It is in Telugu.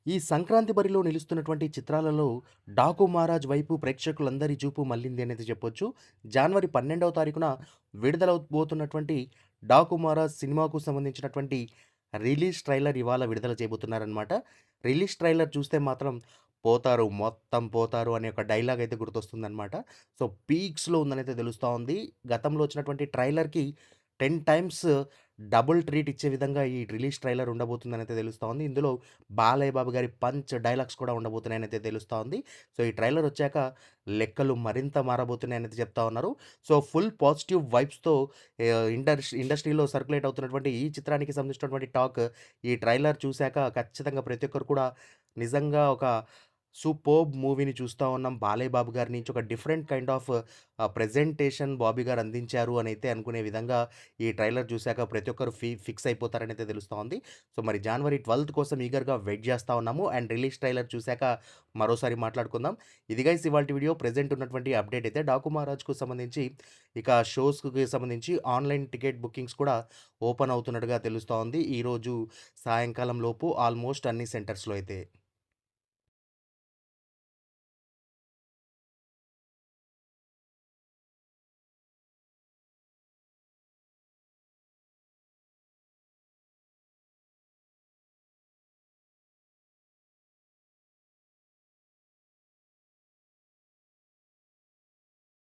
ఈ సంక్రాంతి బరిలో నిలుస్తున్నటువంటి చిత్రాలలో 'డాకు మహారాజ్' వైపు ప్రేక్షకులందరి చూపు మళ్లింది అనేది చెప్పొచ్చు. జనవరి 12వ తారీఖున విడుదలవబోతున్నటువంటి 'డాకు మహారాజ్' సినిమాకు సంబంధించినటువంటి రిలీజ్ ట్రైలర్ ఇవాళ విడుదల చేయబోతున్నారనమాట. రిలీజ్ ట్రైలర్ చూస్తే మాత్రం పోతారు, మొత్తం పోతారు అనే ఒక డైలాగ్ అయితే గుర్తొస్తుందనమాట. సో, పీక్స్‌లో ఉందనైతే తెలుస్తా ఉంది. గతంలో వచ్చినటువంటి ట్రైలర్‌కి 10 టైమ్స్ డబుల్ ట్రీట్ ఇచ్చే విధంగా ఈ రిలీజ్ ట్రైలర్ ఉండబోతుందనైతే తెలుస్తా ఉంది. ఇందులో బాలయ్య బాబు గారి పంచ్ డైలాగ్స్ కూడా ఉండబోతున్నాయనైతే తెలుస్తా ఉంది. సో, ఈ ట్రైలర్ వచ్చాక లెక్కలు మరింత మారబోతున్నాయనైతే చెప్తా ఉన్నారు. సో, ఫుల్ పాజిటివ్ వైబ్స్‌తో ఇండస్ట్రీలో సర్క్యులేట్ అవుతున్నటువంటి ఈ చిత్రానికి సంబంధించినటువంటి టాక్ ఈ ట్రైలర్ చూసాక ఖచ్చితంగా ప్రతి ఒక్కరు కూడా నిజంగా ఒక సూపర్బ్ మూవీని చూస్తా ఉన్నాం. బాలయ్య బాబు గారి నుంచి ఒక different kind of presentation Bobby గారు అందించారు అనైతే అనుకునే విధంగా ఈ ట్రైలర్ చూసాక ప్రతి ఒక్కరు ఫిక్స్ అయిపోతారనైతే తెలుస్తా ఉంది. సో, మరి జనవరి 12 కోసం ఈగర్‌గా వెయిట్ చేస్తా ఉన్నాము. అండ్ రిలీజ్ ట్రైలర్ చూసాక మరోసారి మాట్లాడుకుందాం. ఇది గైస్ ఇవాల్టి వీడియో. ప్రెజెంట్ ఉన్నటువంటి అప్డేట్ అయితే 'డాకు మహారాజ్'కు సంబంధించి ఇక షోస్‌కి సంబంధించి ఆన్‌లైన్ టికెట్ బుకింగ్స్ కూడా ఓపెన్ అవుతున్నట్టుగా తెలుస్తా ఉంది. ఈరోజు సాయంకాలం లోపు ఆల్మోస్ట్ అన్ని సెంటర్స్‌లో అయితే.